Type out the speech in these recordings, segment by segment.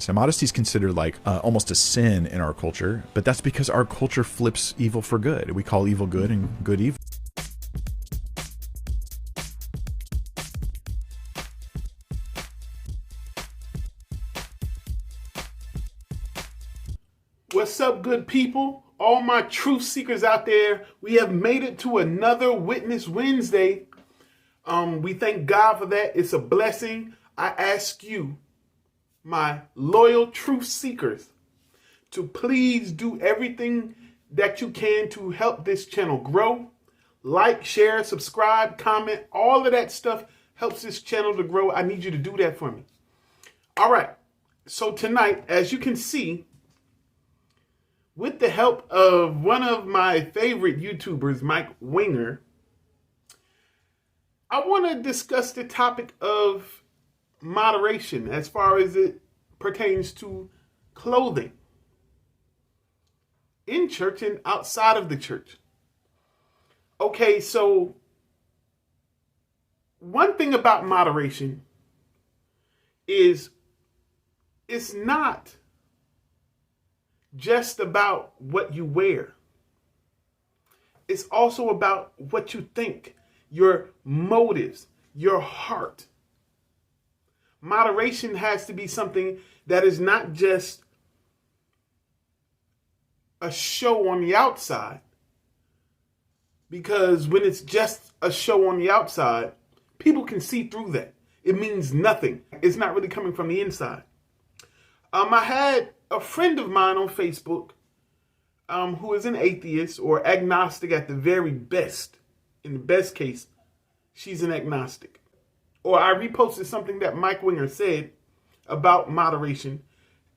So modesty is considered like almost a sin in our culture, but that's because our culture flips evil for good. We call evil good and good evil. What's up, good people? All my truth seekers out there, we have made it to another Witness Wednesday. We thank God for that. It's a blessing. I ask you, my loyal truth seekers, to please do everything that you can to help this channel grow. Like, share, subscribe, comment, all of that stuff helps this channel to grow. I need you to do that for me. All right. So tonight, as you can see, with the help of one of my favorite YouTubers, Mike Winger, I want to discuss the topic of moderation as far as it pertains to clothing in church and outside of the church. Okay, so one thing about moderation is it's not just about what you wear. It's also about what you think, your motives, your heart. Moderation has to be something that is not just a show on the outside, because when it's just a show on the outside, people can see through that. It means nothing. It's not really coming from the inside. I had a friend of mine on Facebook who is an atheist or agnostic at the very best. In the best case, she's an agnostic. Or I reposted something that Mike Winger said about moderation,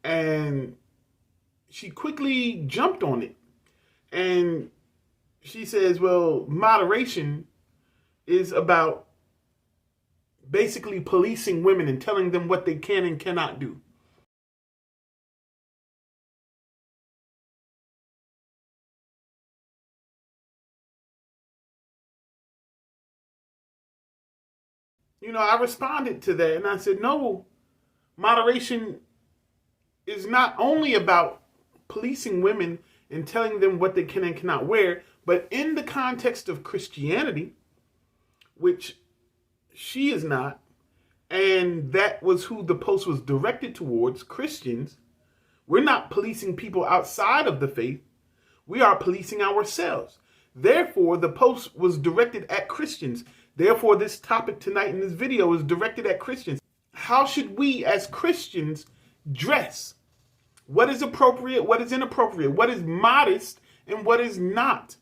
and she quickly jumped on it. And she says, well, moderation is about basically policing women and telling them what they can and cannot do. You know, I responded to that and I said, no, moderation is not only about policing women and telling them what they can and cannot wear, but in the context of Christianity, which she is not, and that was who the post was directed towards, Christians. We're not policing people outside of the faith. We are policing ourselves. Therefore, the post was directed at Christians. Therefore, this topic tonight in this video is directed at Christians. How should we as Christians dress? What is appropriate? What is inappropriate? What is modest and what is not?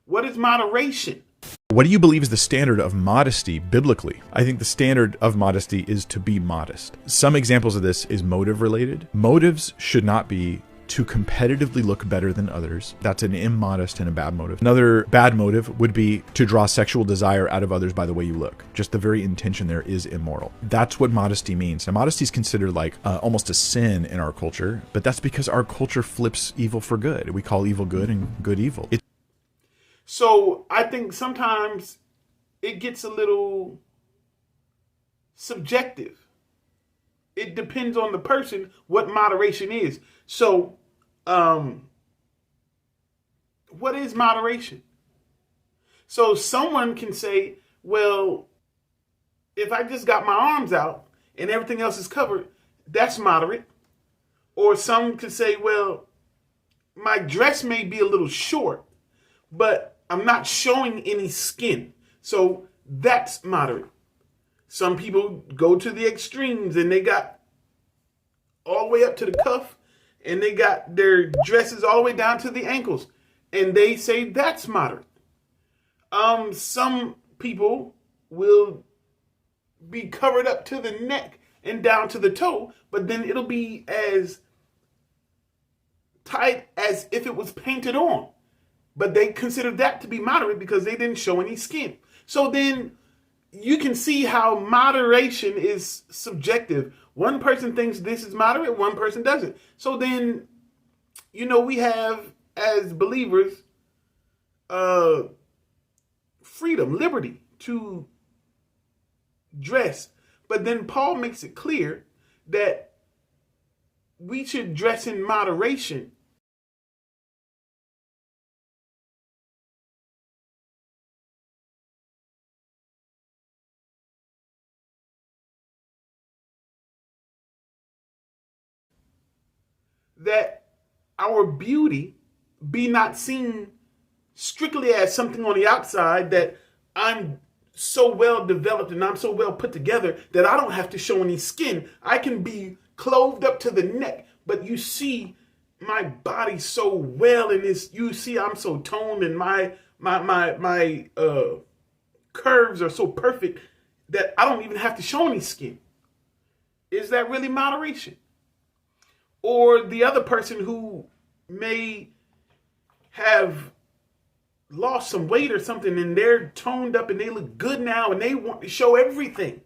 What is moderation? What do you believe is the standard of modesty biblically? I think the standard of modesty is to be modest. Some examples of this is motive related. Motives should not be to competitively look better than others. That's an immodest and a bad motive. Another bad motive would be to draw sexual desire out of others by the way you look. Just the very intention there is immoral. That's what modesty means. Now, modesty is considered like almost a sin in our culture, but that's because our culture flips evil for good. We call evil good and good evil. So I think sometimes it gets a little subjective. It depends on the person what moderation is. So, what is moderation? So someone can say, well, if I just got my arms out and everything else is covered, that's moderate. Or some could say, well, my dress may be a little short, but I'm not showing any skin. So that's moderate. Some people go to the extremes and they got all the way up to the cuff and they got their dresses all the way down to the ankles. And they say that's moderate. Some people will be covered up to the neck and down to the toe, but then it'll be as tight as if it was painted on. But they consider that to be moderate because they didn't show any skin. So then you can see how moderation is subjective. One person thinks this is moderate, one person doesn't. So then, you know, we have, as believers, freedom, liberty to dress. But then Paul makes it clear that we should dress in moderation. That our beauty be not seen strictly as something on the outside, that I'm so well developed and I'm so well put together that I don't have to show any skin. I can be clothed up to the neck, but you see my body so well in this. You see I'm so toned and my curves are so perfect that I don't even have to show any skin. Is that really moderation? Or the other person who may have lost some weight or something and they're toned up and they look good now and they want to show everything.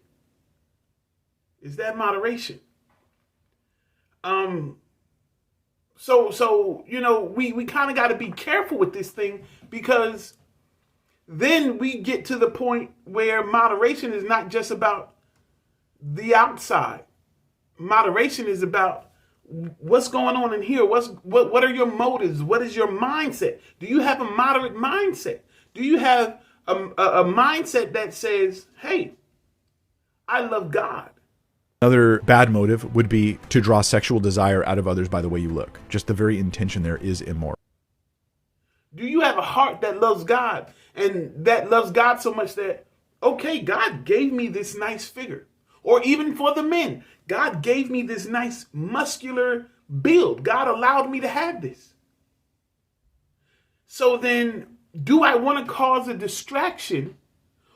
Is that moderation? So we kind of got to be careful with this thing, because then we get to the point where moderation is not just about the outside. Moderation is about what's going on in here. What are your motives? What is your mindset? Do you have a moderate mindset? Do you have a mindset that says, hey, I love God? Another bad motive would be to draw sexual desire out of others by the way you look. Just the very intention there is immoral. Do you have a heart that loves God, and that loves God so much that, okay, God gave me this nice figure? Or even for the men, God gave me this nice muscular build. God allowed me to have this. So then, do I want to cause a distraction,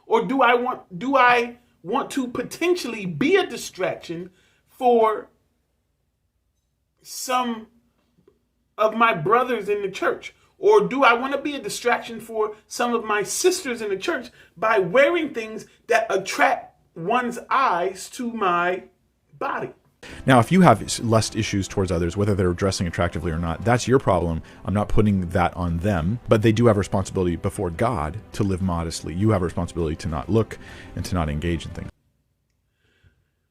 or do I want to potentially be a distraction for some of my brothers in the church? Or do I want to be a distraction for some of my sisters in the church by wearing things that attract one's eyes to my body? Now, if you have lust issues towards others, whether they're dressing attractively or not, that's your problem. I'm not putting that on them, but they do have a responsibility before God to live modestly. You have a responsibility to not look and to not engage in things.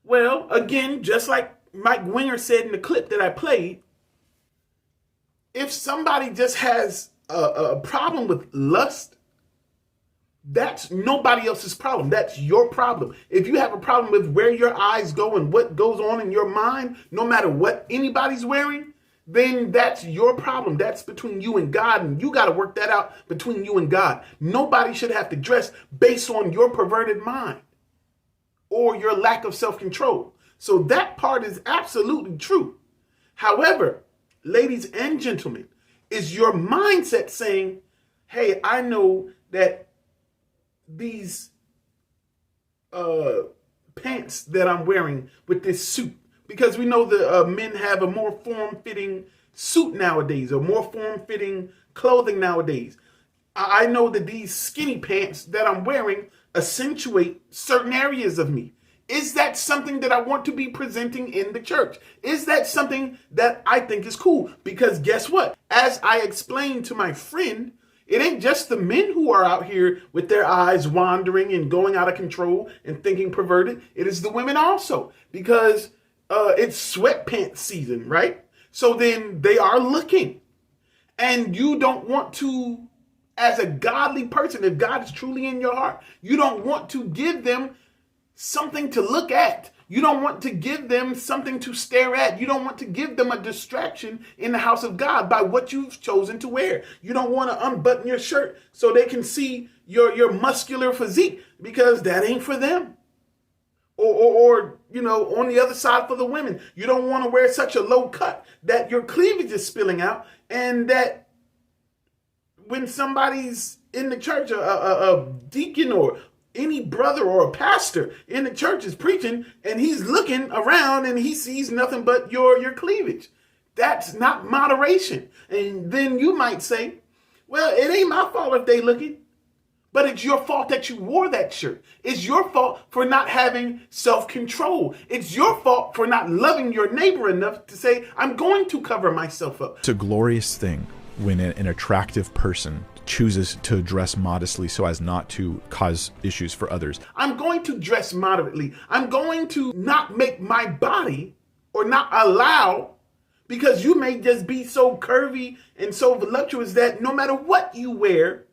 Well, again, just like Mike Winger said in the clip that I played, if somebody just has a problem with lust, that's nobody else's problem. That's your problem. If you have a problem with where your eyes go and what goes on in your mind, no matter what anybody's wearing, then that's your problem. That's between you and God, and you got to work that out between you and God. Nobody should have to dress based on your perverted mind or your lack of self-control. So that part is absolutely true. However, ladies and gentlemen, is your mindset saying, hey, I know that these pants that I'm wearing with this suit, because we know the men have a more form-fitting suit nowadays, or more form-fitting clothing nowadays. I know that these skinny pants that I'm wearing accentuate certain areas of me. Is that something that I want to be presenting in the church? Is that something that I think is cool? Because guess what? As I explained to my friend, it ain't just the men who are out here with their eyes wandering and going out of control and thinking perverted. It is the women also, because it's sweatpants season, right? So then they are looking, and you don't want to, as a godly person, if God is truly in your heart, you don't want to give them something to look at. You don't want to give them something to stare at. You don't want to give them a distraction in the house of God by what you've chosen to wear. You don't want to unbutton your shirt so they can see your muscular physique, because that ain't for them. Or on the other side for the women, you don't want to wear such a low cut that your cleavage is spilling out, and that when somebody's in the church, a deacon or any brother or a pastor in the church is preaching, and he's looking around and he sees nothing but your cleavage. That's not moderation. And then you might say, well, it ain't my fault if they looking, but it's your fault that you wore that shirt. It's your fault for not having self-control. It's your fault for not loving your neighbor enough to say, I'm going to cover myself up. It's a glorious thing when an attractive person chooses to dress modestly so as not to cause issues for others. I'm going to dress moderately. I'm going to not make my body, or not allow Because you may just be so curvy and so voluptuous that no matter what you wear,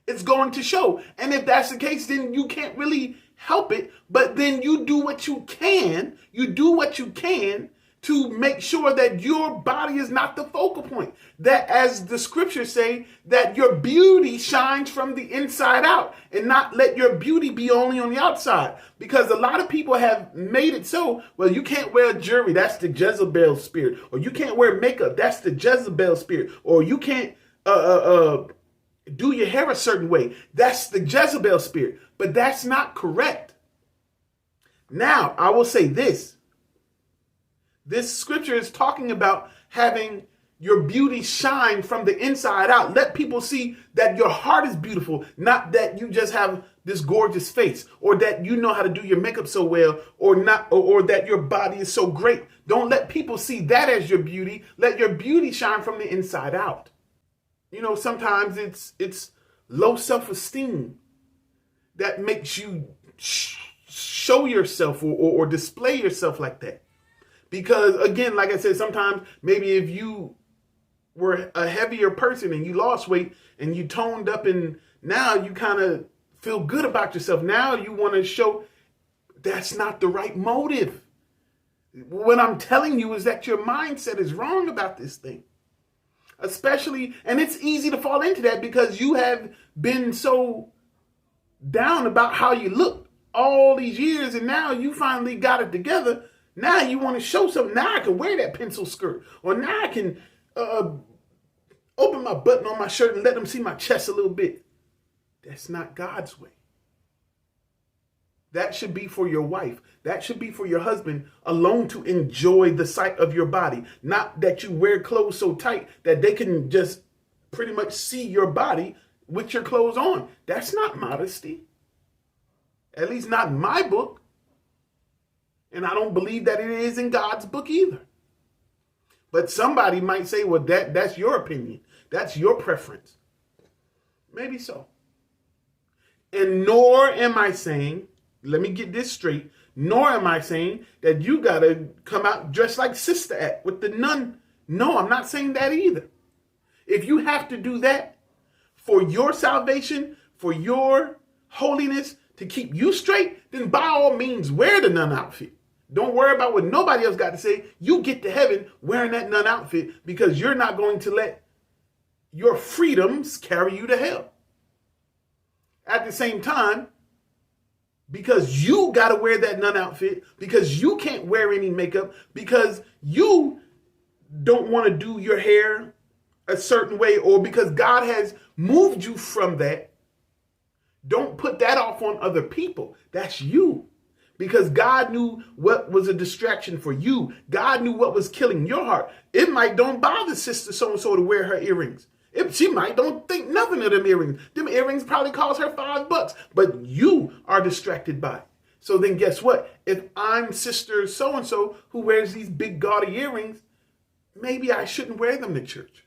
it's going to show. And if that's the case, then you can't really help it. But then you do what you can. You do what you can to make sure that your body is not the focal point. That, as the scriptures say, that your beauty shines from the inside out and not let your beauty be only on the outside. Because a lot of people have made it so, well, you can't wear jewelry, that's the Jezebel spirit. Or you can't wear makeup, that's the Jezebel spirit. Or you can't do your hair a certain way, that's the Jezebel spirit. But that's not correct. Now, I will say this. This scripture is talking about having your beauty shine from the inside out. Let people see that your heart is beautiful, not that you just have this gorgeous face, or that you know how to do your makeup so well, or that your body is so great. Don't let people see that as your beauty. Let your beauty shine from the inside out. You know, sometimes it's low self-esteem that makes you show yourself or display yourself like that. Because, again, like I said, sometimes maybe if you were a heavier person and you lost weight and you toned up and now you kind of feel good about yourself. Now you want to show. That's not the right motive. What I'm telling you is that your mindset is wrong about this thing. Especially, and it's easy to fall into that because you have been so down about how you look all these years and now you finally got it together. Now you want to show something. Now I can wear that pencil skirt. Or now I can open my button on my shirt and let them see my chest a little bit. That's not God's way. That should be for your wife. That should be for your husband alone to enjoy the sight of your body. Not that you wear clothes so tight that they can just pretty much see your body with your clothes on. That's not modesty. At least not in my book. And I don't believe that it is in God's book either. But somebody might say, well, that's your opinion. That's your preference. Maybe so. And nor am I saying, let me get this straight, nor am I saying that you got to come out dressed like Sister Act with the nun. No, I'm not saying that either. If you have to do that for your salvation, for your holiness, to keep you straight, then by all means wear the nun outfit. Don't worry about what nobody else got to say. You get to heaven wearing that nun outfit because you're not going to let your freedoms carry you to hell. At the same time, because you got to wear that nun outfit, because you can't wear any makeup, because you don't want to do your hair a certain way, or because God has moved you from that, don't put that off on other people. That's you. Because God knew what was a distraction for you. God knew what was killing your heart. It might don't bother sister so-and-so to wear her earrings. She might don't think nothing of them earrings. Them earrings probably cost her $5, but you are distracted by it. So then guess what? If I'm sister so-and-so who wears these big gaudy earrings, maybe I shouldn't wear them to church.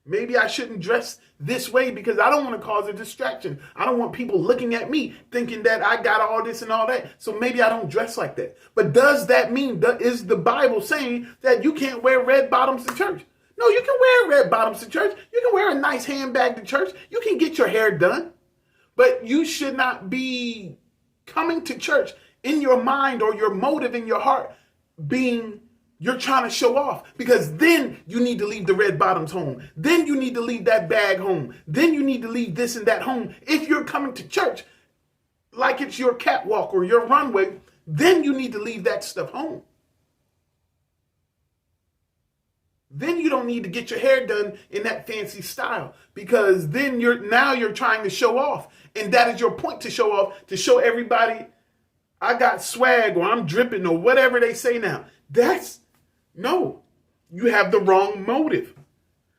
Maybe I shouldn't dress this way because I don't want to cause a distraction. I don't want people looking at me thinking that I got all this and all that. So maybe I don't dress like that. But does that mean, is the Bible saying that you can't wear red bottoms to church? No, you can wear red bottoms to church. You can wear a nice handbag to church. You can get your hair done. But you should not be coming to church in your mind or your motive in your heart being you're trying to show off, because then you need to leave the red bottoms home. Then you need to leave that bag home. Then you need to leave this and that home. If you're coming to church like it's your catwalk or your runway, then you need to leave that stuff home. Then you don't need to get your hair done in that fancy style, because then you're trying to show off. And that is your point, to show off, to show everybody I got swag or I'm dripping or whatever they say now. No, you have the wrong motive.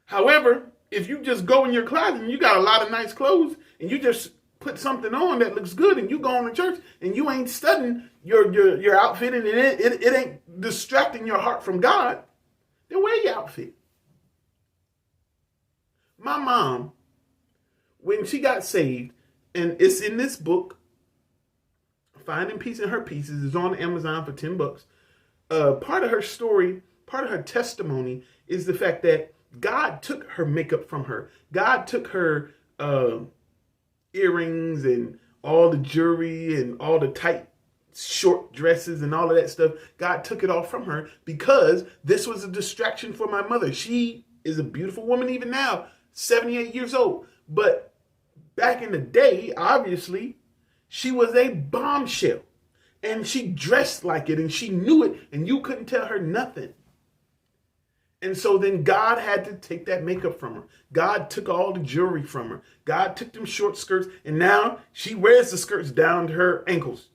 However, if you just go in your closet and you got a lot of nice clothes and you just put something on that looks good and you go on to church and you ain't studying your outfit and it ain't distracting your heart from God, then wear your outfit. My mom, when she got saved, and it's in this book, Finding Peace in Her Pieces, is on Amazon for $10. Part of part of her testimony is the fact that God took her makeup from her. God took her earrings and all the jewelry and all the tight short dresses and all of that stuff. God took it all from her because this was a distraction for my mother. She is a beautiful woman even now, 78 years old. But back in the day, obviously, she was a bombshell. And she dressed like it and she knew it and you couldn't tell her nothing. And so then God had to take that makeup from her. God took all the jewelry from her. God took them short skirts and now she wears the skirts down to her ankles.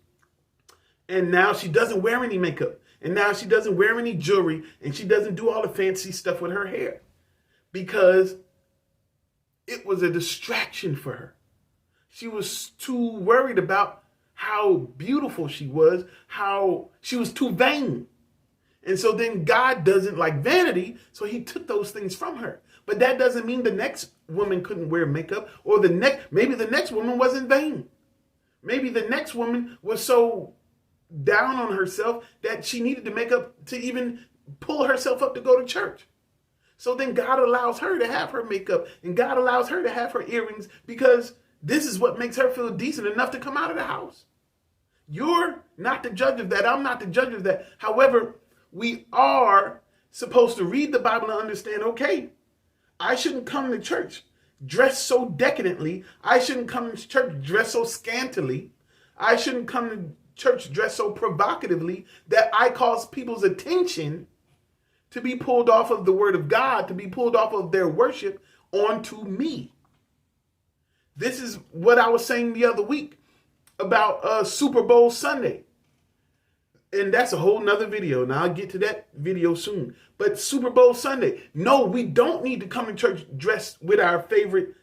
And now she doesn't wear any makeup. And now she doesn't wear any jewelry and she doesn't do all the fancy stuff with her hair because it was a distraction for her. She was too worried about how beautiful she was, how she was too vain. And so then God doesn't like vanity, so he took those things from her. But that doesn't mean the next woman couldn't wear makeup, or maybe the next woman wasn't vain. Maybe the next woman was so down on herself that she needed to make up to even pull herself up to go to church. So then God allows her to have her makeup and God allows her to have her earrings because this is what makes her feel decent enough to come out of the house. You're not the judge of that. I'm not the judge of that. However, we are supposed to read the Bible and understand, okay, I shouldn't come to church dressed so decadently. I shouldn't come to church dressed so scantily. I shouldn't come to church dressed so provocatively that I cause people's attention to be pulled off of the word of God, to be pulled off of their worship onto me. This is what I was saying the other week about Super Bowl Sunday. And that's a whole nother video. Now I'll get to that video soon. But Super Bowl Sunday. No, we don't need to come to church dressed with our favorite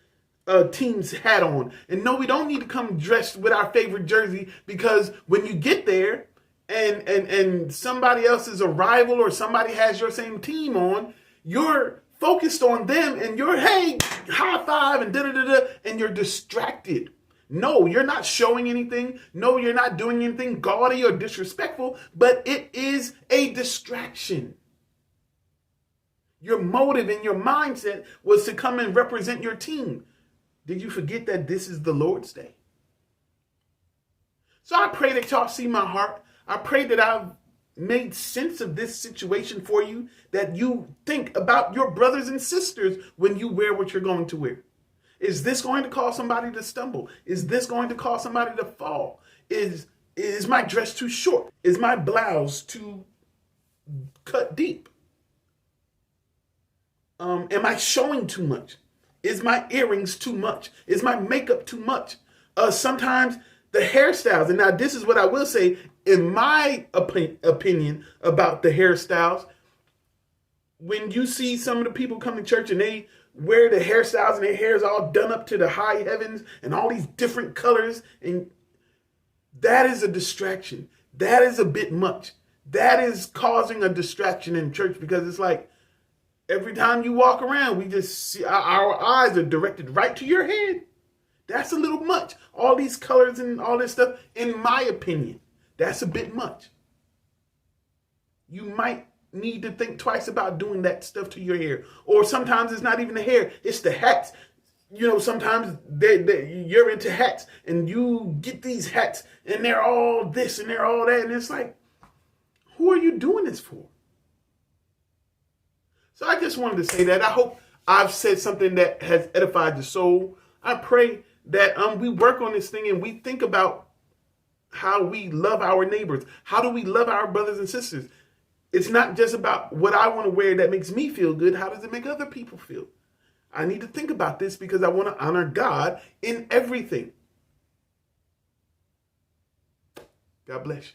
team's hat on. And no, we don't need to come dressed with our favorite jersey because when you get there and somebody else is a rival or somebody has your same team on, you're focused on them and you're, hey, high five and da-da-da-da, and you're distracted. No, you're not showing anything. No, you're not doing anything gaudy or disrespectful, but it is a distraction. Your motive and your mindset was to come and represent your team. Did you forget that this is the Lord's Day? So I pray that y'all see my heart. I pray that I've made sense of this situation for you, that you think about your brothers and sisters when you wear what you're going to wear. Is this going to cause somebody to stumble? Is this going to cause somebody to fall? Is my dress too short? Is my blouse too cut deep? Am I showing too much? Is my earrings too much? Is my makeup too much? Sometimes the hairstyles, and now this is what I will say, in my opinion about the hairstyles, when you see some of the people come to church and they wear the hairstyles and their hair is all done up to the high heavens and all these different colors, and that is a distraction. That is a bit much. That is causing a distraction in church because it's like every time you walk around, we just see our eyes are directed right to your head. That's a little much. All these colors and all this stuff, in my opinion, that's a bit much. You might need to think twice about doing that stuff to your hair. Or sometimes it's not even the hair, it's the hats. You know, sometimes you're into hats and you get these hats and they're all this and they're all that. And it's like, who are you doing this for? So I just wanted to say that. I hope I've said something that has edified the soul. I pray that we work on this thing and we think about how we love our neighbors. How do we love our brothers and sisters? It's not just about what I want to wear that makes me feel good. How does it make other people feel? I need to think about this because I want to honor God in everything. God bless you.